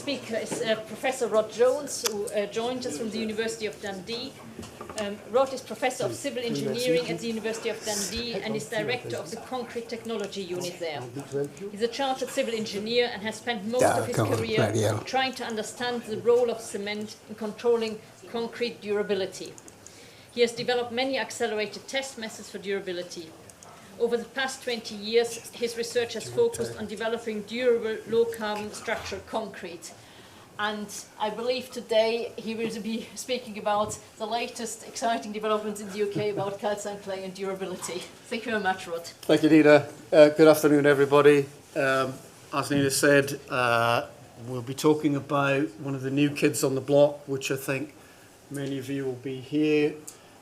speaker is Professor Rod Jones, who joined us from the University of Dundee. Rod is Professor of Civil Engineering at the University of Dundee and is Director of the Concrete Technology Unit there. He's a chartered civil engineer and has spent most of his career trying to understand the role of cement in controlling concrete durability. He has developed many accelerated test methods for durability. Over the past 20 years, his research has focused on developing durable, low-carbon structural concrete. And I believe today he will be speaking about the latest exciting developments in the UK about calcined clay and durability. Thank you very much, Rod. Thank you, Nina. Good afternoon, everybody. As Nina said, we'll be talking about one of the new kids on the block, which I think many of you will be here.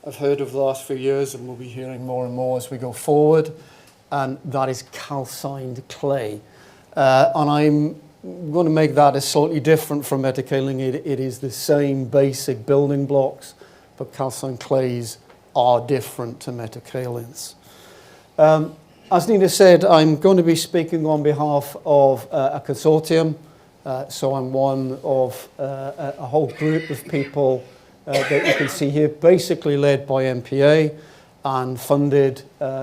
I've heard of the last few years, and we'll be hearing more and more as we go forward, and that is calcined clay. And I'm going to make that as slightly different from metakaoling. It is the same basic building blocks, but calcined clays are different to metakaolins. As Nina said, I'm going to be speaking on behalf of a consortium, so I'm one of a whole group of people that you can see here, basically led by MPA and funded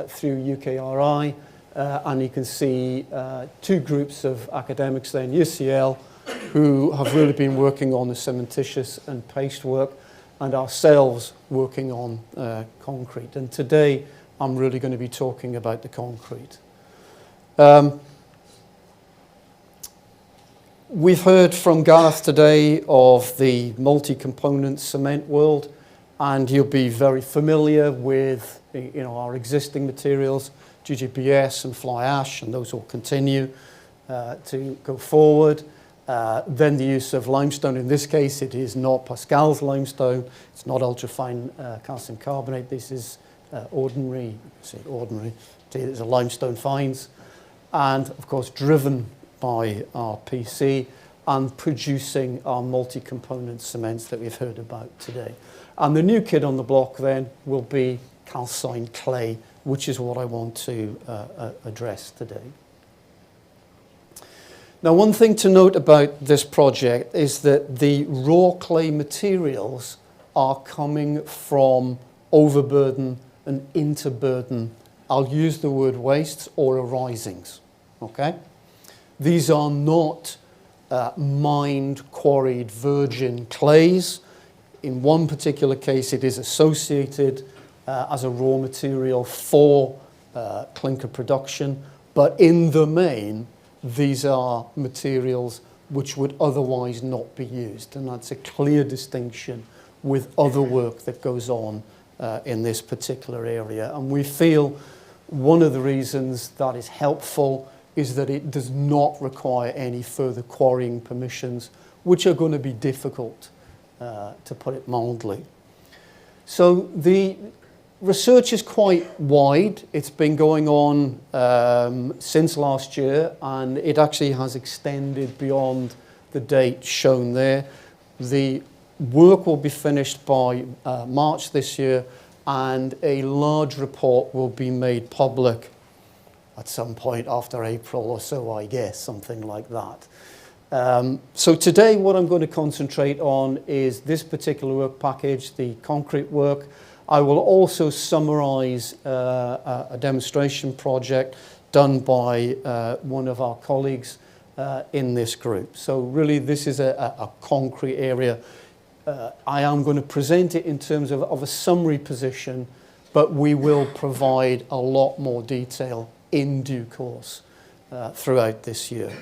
through UKRI. And you can see two groups of academics there in UCL who have really been working on the cementitious and paste work, and ourselves working on concrete. And today I'm really going to be talking about the concrete. We've heard from Gareth today of the multi-component cement world, and you'll be very familiar with our existing materials, GGBS and fly ash, and those will continue to go forward. Then the use of limestone. In this case, it is not Pascal's limestone. It's not ultrafine calcium carbonate. This is ordinary. It's a limestone fines, and of course driven by our PC and producing our multi-component cements that we've heard about today. And the new kid on the block then will be calcined clay, which is what I want to address today. Now, one thing to note about this project is that the raw clay materials are coming from overburden and interburden. I'll use the word wastes or arisings, okay? These are not mined, quarried, virgin clays. In one particular case, it is associated as a raw material for clinker production, but in the main, these are materials which would otherwise not be used, and that's a clear distinction with other work that goes on in this particular area. And we feel one of the reasons that is helpful is that it does not require any further quarrying permissions, which are going to be difficult, to put it mildly. So the research is quite wide. It's been going on since last year, and it actually has extended beyond the date shown there. The work will be finished by March this year, and a large report will be made public at some point after April or so, I guess, something like that. So today what I'm going to concentrate on is this particular work package, the concrete work. I will also summarize a demonstration project done by one of our colleagues in this group. So really this is a concrete area. I am going to present it in terms of a summary position, but we will provide a lot more detail in due course throughout this year.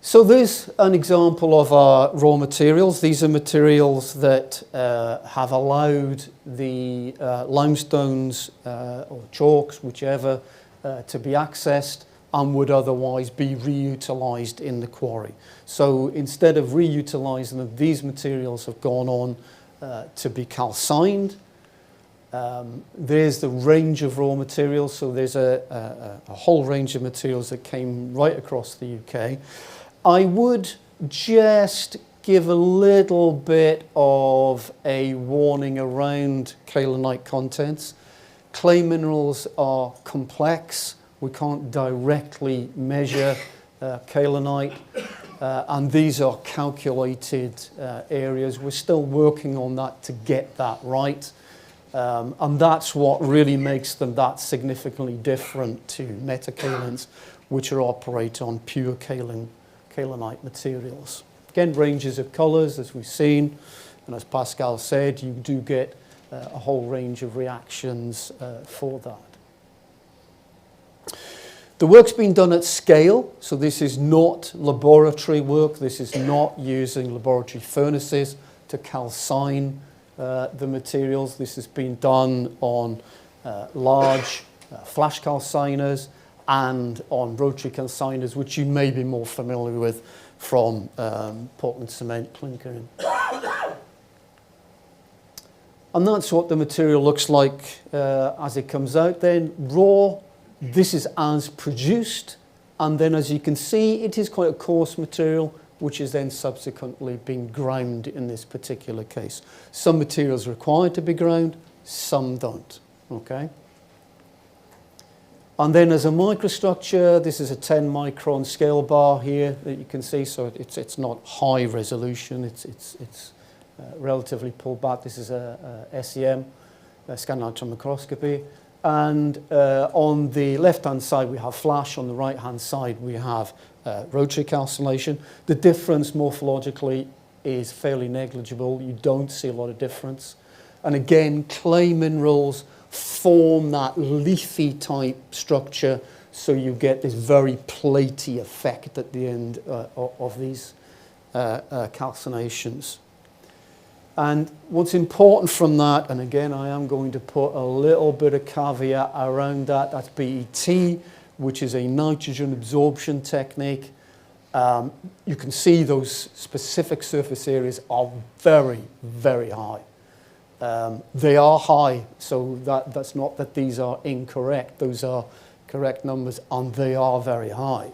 So there's an example of our raw materials. These are materials that have allowed the limestones or chalks, whichever, to be accessed and would otherwise be reutilized in the quarry. So instead of reutilizing them, these materials have gone on to be calcined. There's the range of raw materials. So there's a whole range of materials that came right across the UK. I would just give a little bit of a warning around kaolinite contents. Clay minerals are complex. We can't directly measure kaolinite, and these are calculated areas. We're still working on that to get that right, and that's what really makes them that significantly different to metakaolins, which operate on pure kaolinite materials. Again, ranges of colours, as we've seen, and as Pascal said, you do get a whole range of reactions for that. The work's been done at scale, so this is not laboratory work. This is not using laboratory furnaces to calcine the materials. This has been done on large flash calciners and on rotary calciners, which you may be more familiar with from Portland cement clinkering. And that's what the material looks like as it comes out then. Raw, this is as produced, and then as you can see, it is quite a coarse material, which is then subsequently being ground in this particular case. Some materials require to be ground, some don't, okay? And then as a microstructure, this is a 10 micron scale bar here that you can see, so it's not high resolution, it's relatively pulled back. This is a SEM, scanning electron microscopy. And on the left-hand side, we have flash. On the right-hand side, we have rotary calcination. The difference morphologically is fairly negligible. You don't see a lot of difference. And again, clay minerals form that leafy type structure, so you get this very platy effect at the end of these calcinations. And what's important from that, and again I am going to put a little bit of caveat around that, that's BET, which is a nitrogen absorption technique. You can see those specific surface areas are very, very high. They are high, so that's not that these are incorrect. Those are correct numbers, and they are very high.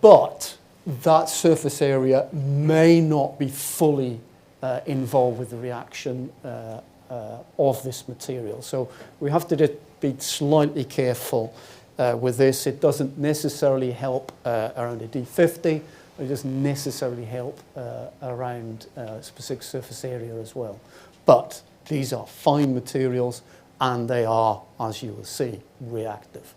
But that surface area may not be fully involved with the reaction of this material. So we have to be slightly careful with this. It doesn't necessarily help around a D50. It doesn't necessarily help around specific surface area as well. But these are fine materials, and they are, as you will see, reactive.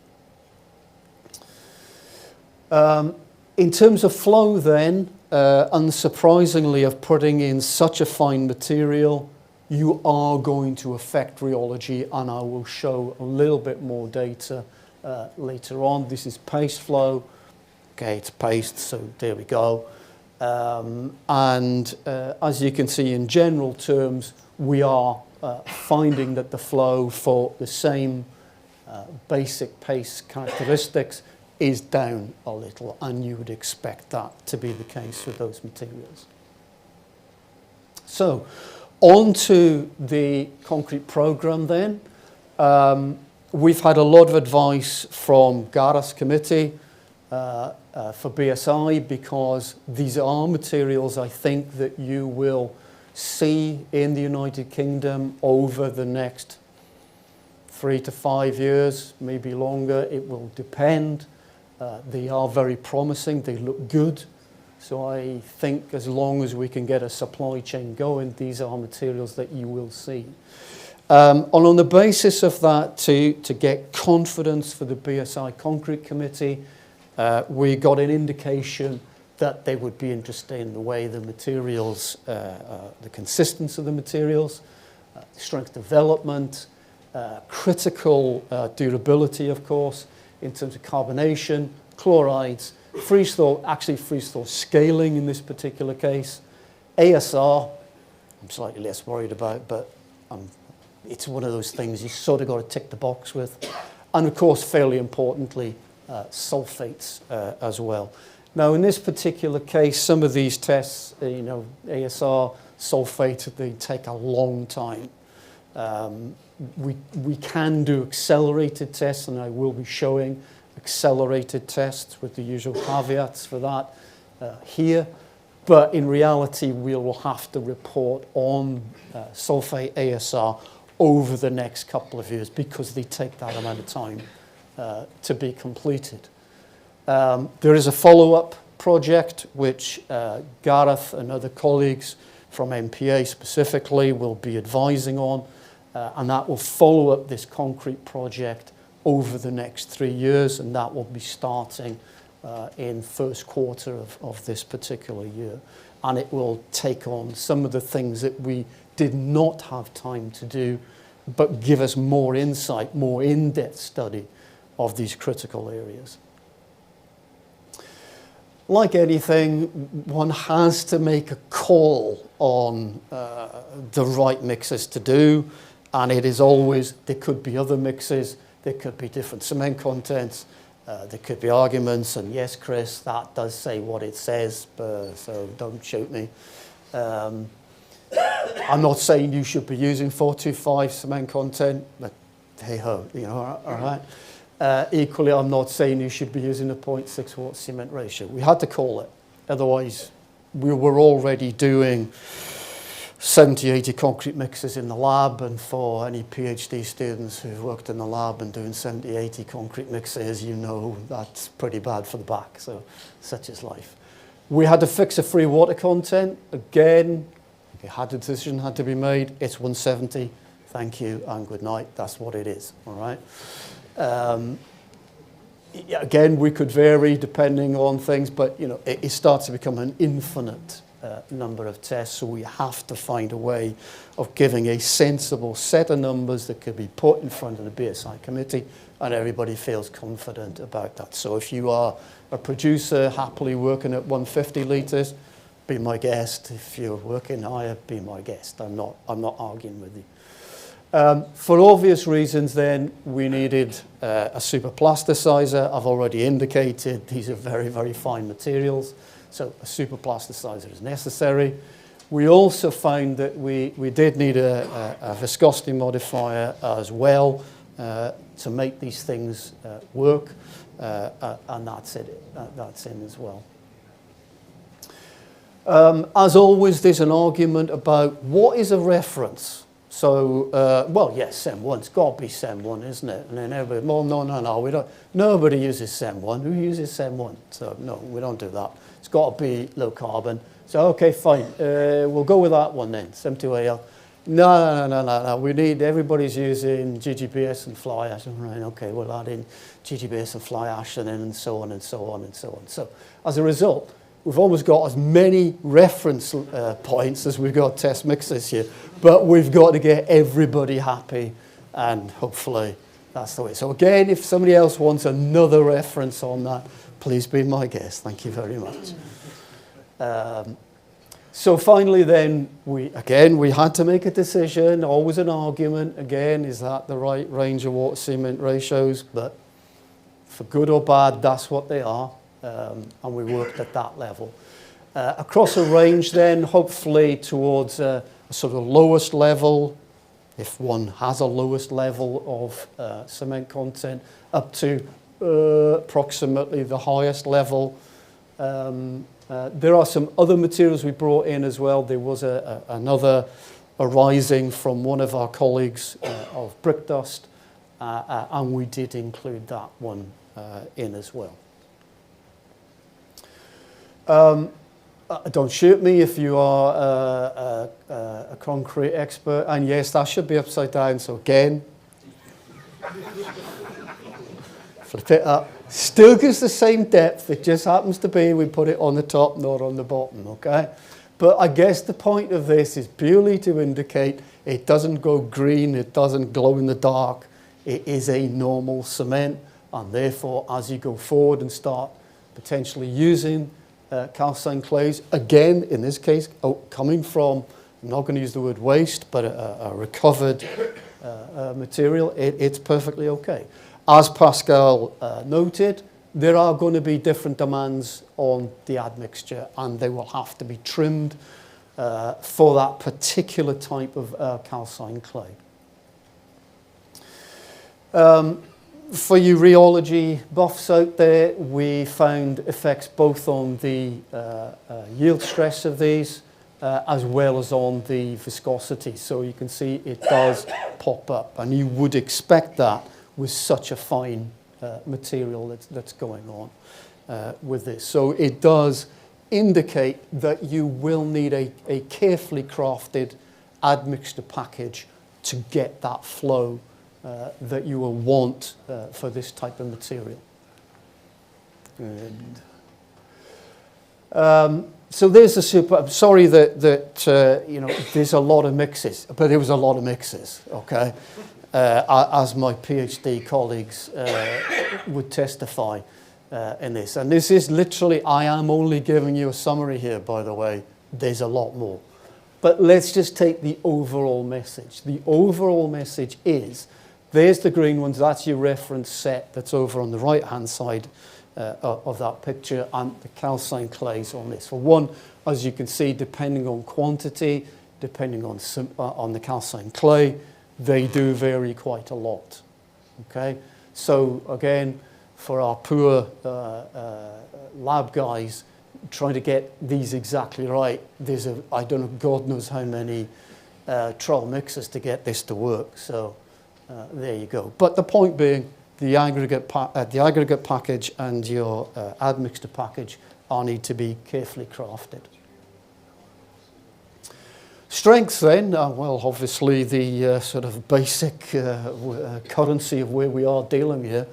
In terms of flow then, unsurprisingly, of putting in such a fine material, you are going to affect rheology, and I will show a little bit more data later on. This is paste flow. Okay, it's paste, so there we go. As you can see, in general terms, we are finding that the flow for the same basic paste characteristics is down a little, and you would expect that to be the case with those materials. So, on to the concrete program then. We've had a lot of advice from Gareth's committee for BSI, because these are materials I think that you will see in the United Kingdom over the next 3 to 5 years, maybe longer. It will depend. They are very promising. They look good. So I think as long as we can get a supply chain going, these are materials that you will see. And on the basis of that, to get confidence for the BSI Concrete Committee, we got an indication that they would be interested in the way the materials, the consistency of the materials, strength development, critical durability, of course, in terms of carbonation, chlorides, freeze-thaw scaling in this particular case, ASR, I'm slightly less worried about, but it's one of those things you sort of got to tick the box with. And of course, fairly importantly, sulfates as well. Now, in this particular case, some of these tests, ASR, sulfate, they take a long time. We can do accelerated tests, and I will be showing accelerated tests with the usual caveats for that here. But in reality, we will have to report on sulfate ASR over the next couple of years, because they take that amount of time to be completed. There is a follow-up project which Gareth and other colleagues from MPA specifically will be advising on, and that will follow up this concrete project over the next 3 years, and that will be starting in first quarter of this particular year. And it will take on some of the things that we did not have time to do, but give us more insight, more in-depth study of these critical areas. Like anything, one has to make a call on the right mixes to do, and it is always, there could be other mixes, there could be different cement contents, there could be arguments, and yes, Chris, that does say what it says, so don't shoot me. I'm not saying you should be using 425 cement content, but hey-ho, you know, all right. Equally, I'm not saying you should be using a 0.6 watt cement ratio. We had to call it. Otherwise, we were already doing 70, 80 concrete mixes in the lab, and for any PhD students who've worked in the lab and doing 70, 80 concrete mixes, you know that's pretty bad for the back, so such is life. We had to fix a free water content. Again, a decision had to be made. It's 170. Thank you and good night. That's what it is, all right? Again, we could vary depending on things, but you know, it starts to become an infinite number of tests, so we have to find a way of giving a sensible set of numbers that could be put in front of the BSI committee, and everybody feels confident about that. So if you are a producer happily working at 150 litres, be my guest. If you're working higher, be my guest. I'm not arguing with you. For obvious reasons then, we needed a super plasticizer. I've already indicated these are very, very fine materials, so a super plasticizer is necessary. We also found that we did need a viscosity modifier as well to make these things work, and that's in as well. As always, there's an argument about what is a reference. So, well, yes, SEM 1, it's got to be SEM 1, isn't it? And then everybody, well, no, we don't. Nobody uses SEM 1. Who uses SEM 1? So, no, we don't do that. It's got to be low carbon. So, okay, fine. We'll go with that one then, SEM 2AL. No. We need, everybody's using GGBS and fly ash. Right, okay, we'll add in GGBS and fly ash and so on and so on and so on. So, as a result, we've almost got as many reference points as we've got test mixes here, but we've got to get everybody happy, and hopefully that's the way. So again, if somebody else wants another reference on that, please be my guest. Thank you very much. So finally then, we had to make a decision, always an argument. Again, is that the right range of water cement ratios? But for good or bad, that's what they are. And we worked at that level. Across a range then, hopefully towards a sort of lowest level, if one has a lowest level of cement content, up to approximately the highest level. There are some other materials we brought in as well. There was another arising from one of our colleagues of brick dust, and we did include that one in as well. Don't shoot me if you are a concrete expert. And yes, that should be upside down. So again, flip it up. Still gives the same depth. It just happens to be we put it on the top, not on the bottom, okay? But I guess the point of this is purely to indicate it doesn't go green, it doesn't glow in the dark. It is a normal cement, and therefore, as you go forward and start potentially using calcined clays, again, in this case, coming from, I'm not going to use the word waste, but a recovered material, it's perfectly okay. As Pascal noted, there are going to be different demands on the admixture, and they will have to be trimmed for that particular type of calcined clay. For you rheology buffs out there, we found effects both on the yield stress of these as well as on the viscosity. So you can see it does pop up, and you would expect that with such a fine material that's going on. with this. So it does indicate that you will need a carefully crafted admixture package to get that flow that you will want for this type of material. And, so there's a super. I'm sorry that you know, there's a lot of mixes, but there was a lot of mixes. Okay, as my PhD colleagues would testify in this, and this is literally. I am only giving you a summary here, by the way. There's a lot more, but let's just take the overall message. The overall message is: there's the green ones. That's your reference set. That's over on the right-hand side. Of that picture, and the calcined clays on this. For one, as you can see, depending on quantity, depending on the calcined clay, they do vary quite a lot. Okay, so again, for our poor lab guys, trying to get these exactly right, there's I don't know, God knows how many trial mixers to get this to work. So there you go. But the point being, the aggregate package and your admixture package all need to be carefully crafted. Strength then, well, obviously the sort of basic currency of where we are dealing here.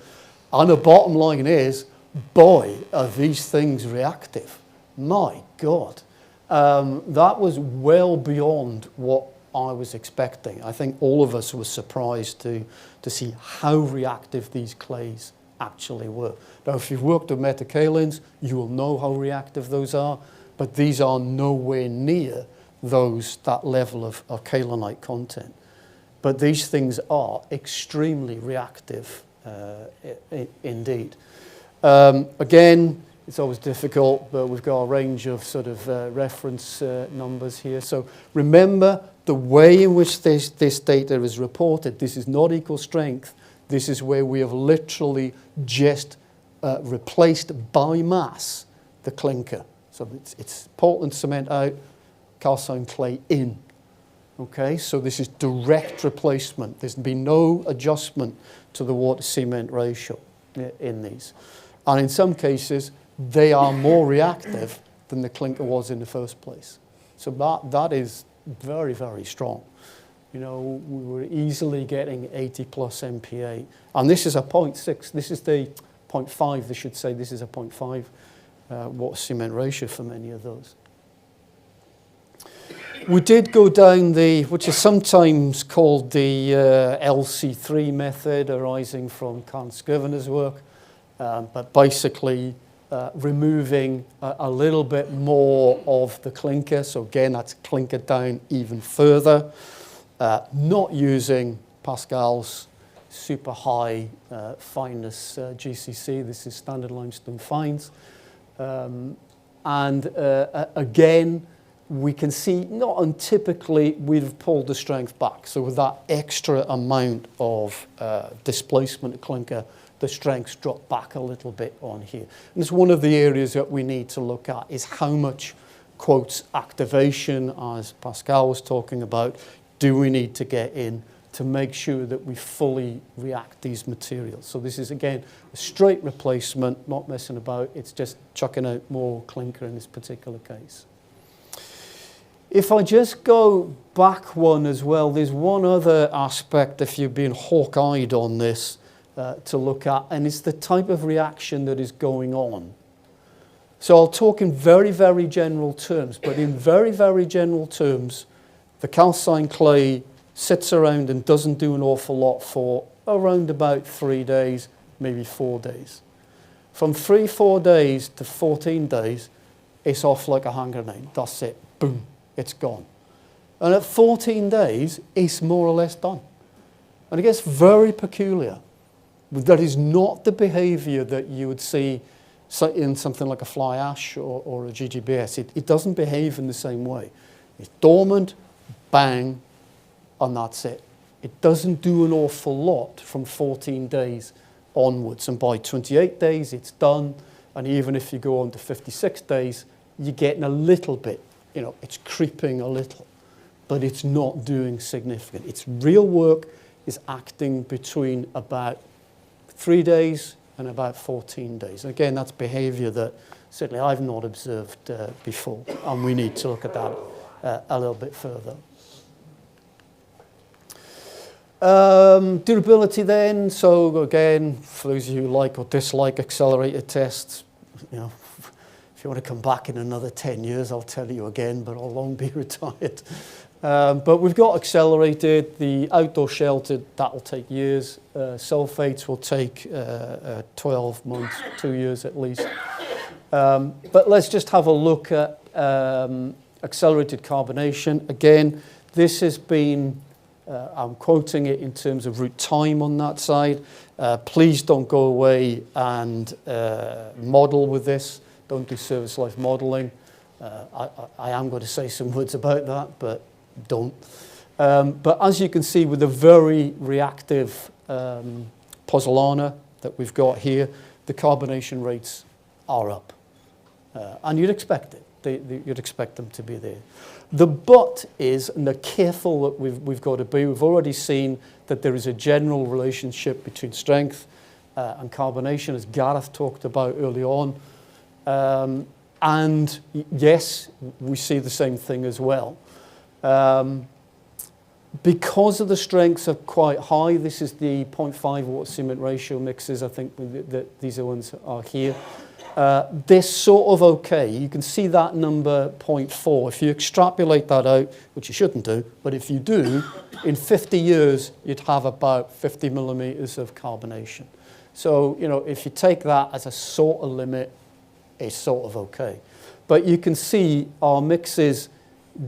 And the bottom line is, boy, are these things reactive. My God. That was well beyond what I was expecting. I think all of us were surprised to see how reactive these clays actually were. Now, if you've worked with metakaolins, you will know how reactive those are, but these are nowhere near that level of kaolinite content. But these things are extremely reactive indeed. Again, it's always difficult, but we've got a range of sort of reference numbers here. So remember, the way in which this data is reported, this is not equal strength. This is where we have literally just replaced by mass the clinker. So it's Portland cement out, calcined clay in. Okay, so this is direct replacement. There's been no adjustment to the water-cement ratio in these. And in some cases, they are more reactive than the clinker was in the first place. So that is very, very strong. You know, we were easily getting 80 plus MPa. And this is a 0.6. This is the 0.5, they should say. This is a 0.5 water cement ratio for many of those. We did go down which is sometimes called the LC3 method, arising from Kant Scrivener's work, but basically removing a little bit more of the clinker. So again, that's clinker down even further. Not using Pascal's super high fineness GCC. This is standard limestone fines. Again, we can see not untypically we've pulled the strength back. So with that extra amount of displacement of clinker, the strengths drop back a little bit on here. And it's one of the areas that we need to look at is how much, quotes, activation, as Pascal was talking about, do we need to get in to make sure that we fully react these materials. So this is, again, a straight replacement, not messing about. It's just chucking out more clinker in this particular case. If I just go back one as well, there's one other aspect, if you've been hawk-eyed on this, to look at, and it's the type of reaction that is going on. So I'll talk in very, very general terms, but in very, very general terms, the calcined clay sits around and doesn't do an awful lot for around about 3 days, maybe 4 days. From 3-4 days to 14 days, it's off like a hand grenade. That's it. Boom. It's gone. And at 14 days, it's more or less done. And it gets very peculiar. That is not the behavior that you would see in something like a fly ash or a GGBS. It doesn't behave in the same way. It's dormant, bang, and that's it. It doesn't do an awful lot from 14 days onwards. And by 28 days, it's done. And even if you go on to 56 days, you're getting a little bit. You know, it's creeping a little, but it's not doing significant. Its real work is acting between about 3 days in about 14 days. Again, that's behaviour that certainly I've not observed before, and we need to look at that a little bit further. Durability then, so again, for those of you who like or dislike accelerated tests, you know, if you want to come back in another 10 years, I'll tell you again, but I'll long be retired. But we've got accelerated, the outdoor sheltered, that'll take years. Sulfates will take 12 months, 2 years at least. But let's just have a look at accelerated carbonation. Again, this has been, I'm quoting it in terms of route time on that side. Please don't go away and model with this. Don't do service life modeling. I am going to say some words about that, but don't. But as you can see with the very reactive pozzolana that we've got here, the carbonation rates are up. And you'd expect it. You'd expect them to be there. The but is, and the careful that we've got to be, we've already seen that there is a general relationship between strength and carbonation, as Gareth talked about early on. And yes, we see the same thing as well. Because of the strengths are quite high, this is the 0.5 water cement ratio mixes, I think these are ones that are here. They're sort of okay. You can see that number 0.4. If you extrapolate that out, which you shouldn't do, but if you do, in 50 years, you'd have about 50 millimeters of carbonation. So, you know, if you take that as a sort of limit, it's sort of okay. But you can see our mixes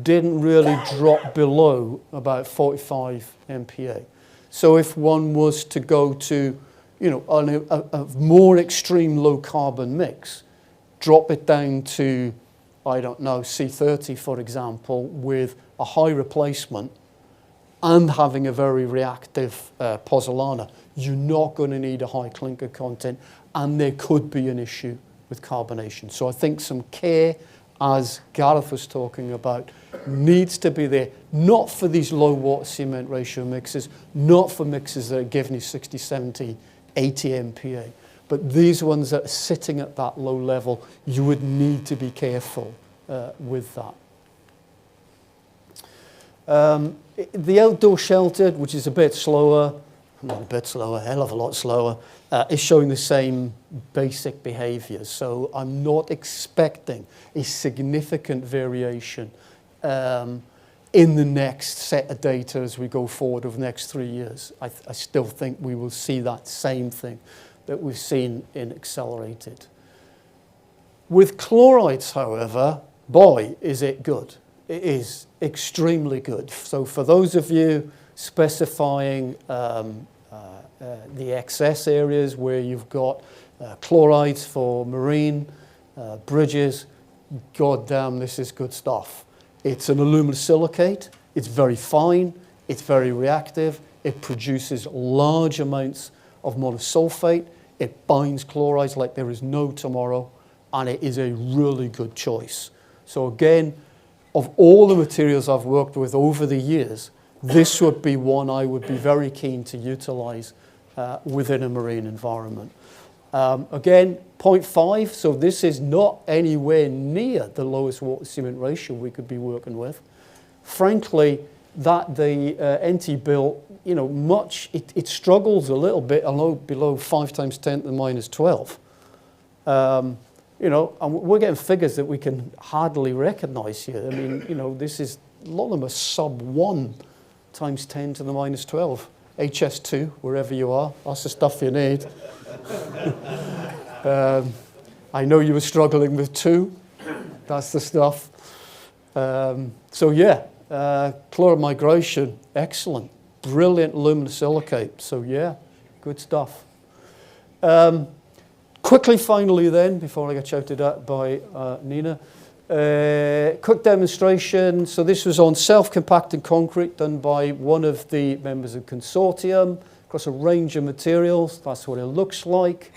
didn't really drop below about 45 MPa. So if one was to go to, you know, a more extreme low carbon mix, drop it down to, I don't know, C30, for example, with a high replacement and having a very reactive pozzolana, you're not going to need a high clinker content, and there could be an issue with carbonation. So I think some care, as Gareth was talking about, needs to be there, not for these low water cement ratio mixes, not for mixes that are giving you 60, 70, 80 MPa, but these ones that are sitting at that low level, you would need to be careful with that. The outdoor sheltered, which is a bit slower, not a bit slower, a hell of a lot slower, is showing the same basic behaviour. So I'm not expecting a significant variation in the next set of data as we go forward over the next 3 years. I still think we will see that same thing that we've seen in accelerated. With chlorides, however, boy, is it good. It is extremely good. So for those of you specifying the excess areas where you've got chlorides for marine, bridges, goddamn, this is good stuff. It's an aluminosilicate, it's very fine, it's very reactive, it produces large amounts of monosulfate, it binds chlorides like there is no tomorrow, and it is a really good choice. So again, of all the materials I've worked with over the years, this would be one I would be very keen to utilize within a marine environment. Again, 0.5, so this is not anywhere near the lowest water cement ratio we could be working with. Frankly, that the NT built, you know, it struggles a little bit below 5 times 10 to the minus 12. You know, and we're getting figures that we can hardly recognize here. I mean, you know, this is, a lot of them are sub 1 times 10 to the minus 12. HS2, wherever you are, that's the stuff you need. I know you were struggling with 2. That's the stuff. So yeah, chloride migration, excellent. Brilliant aluminosilicate. So yeah, good stuff. Quickly, finally then, before I get shouted at by Nina, quick demonstration. So this was on self-compacting concrete done by one of the members of the consortium across a range of materials. That's what it looks like.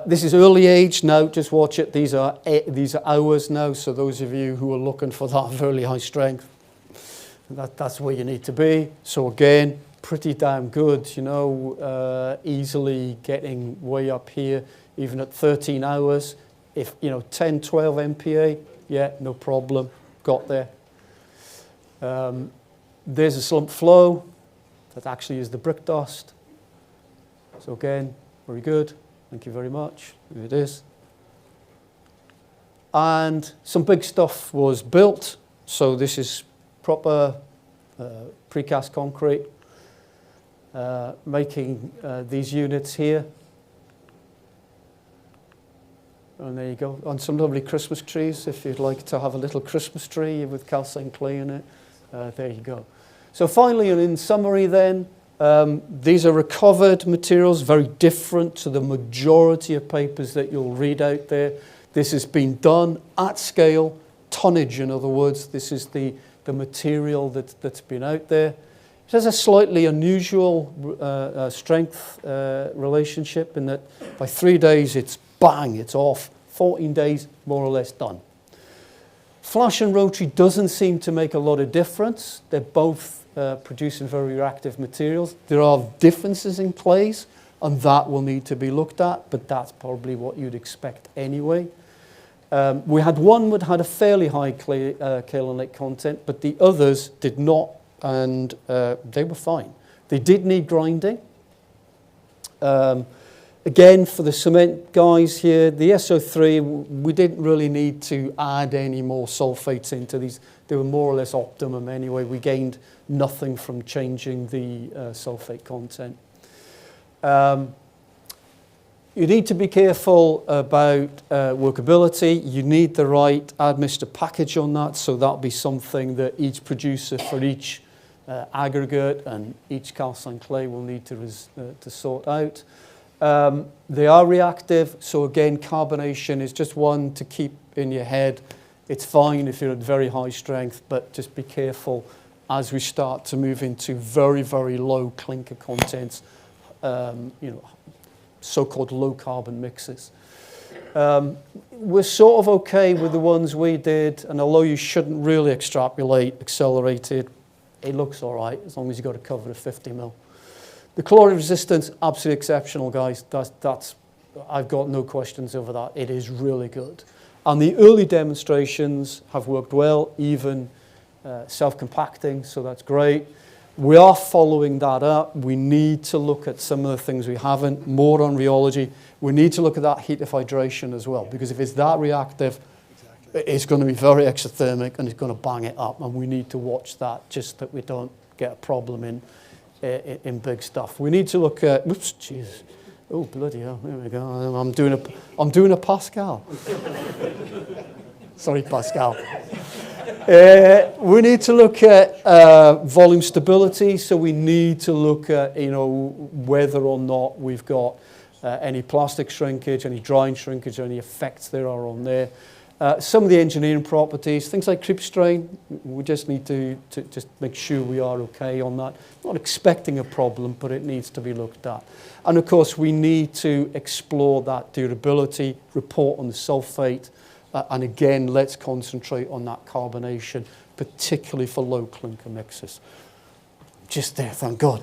This is early age. Now, just watch it. These are hours now. So those of you who are looking for that really high strength, that's where you need to be. So again, pretty damn good, you know, easily getting way up here, even at 13 hours. If, you know, 10, 12 MPa, yeah, no problem, got there. There's a slump flow. That actually is the brick dust. So again, very good. Thank you very much. Here it is. And some big stuff was built. So this is proper precast concrete, making these units here. And there you go. On some lovely Christmas trees, if you'd like to have a little Christmas tree with calcined clay in it. There you go. So finally, and in summary then, these are recovered materials, very different to the majority of papers that you'll read out there. This has been done at scale, tonnage in other words. This is the material that's been out there. It has a slightly unusual strength relationship in that by 3 days it's bang, it's off. 14 days, more or less done. Flash and rotary doesn't seem to make a lot of difference. They're both producing very reactive materials. There are differences in clays, and that will need to be looked at, but that's probably what you'd expect anyway. We had one that had a fairly high kaolinite content, but the others did not, and they were fine. They did need grinding. Again, for the cement guys here, the SO3, we didn't really need to add any more sulfates into these. They were more or less optimum anyway. We gained nothing from changing the sulfate content. You need to be careful about workability. You need the right admixture package on that, so that'll be something that each producer for each aggregate and each calcined clay will need to sort out. They are reactive, so again, carbonation is just one to keep in your head. It's fine if you're at very high strength, but just be careful as we start to move into very, very low clinker contents, you know, so-called low carbon mixes. We're sort of okay with the ones we did, and although you shouldn't really extrapolate accelerated, it looks all right as long as you've got a cover of 50 mil. The chloride resistance, absolutely exceptional, guys. That's I've got no questions over that. It is really good. And the early demonstrations have worked well, even self-compacting, so that's great. We are following that up. We need to look at some of the things we haven't, more on rheology. We need to look at that heat of hydration as well, because if it's that reactive, it's going to be very exothermic and it's going to bang it up, and we need to watch that just that we don't get a problem in big stuff. We need to look at, oops, Jesus. Oh, bloody hell, there we go. I'm doing a Pascal. Sorry, Pascal. We need to look at volume stability, so we need to look at, you know, whether or not we've got any plastic shrinkage, any drying shrinkage, or any effects there are on there. Some of the engineering properties, things like creep strain, we just need to just make sure we are okay on that. Not expecting a problem, but it needs to be looked at. And of course, we need to explore that durability, report on the sulfate, and again, let's concentrate on that carbonation, particularly for low clinker mixes. Just there, thank God.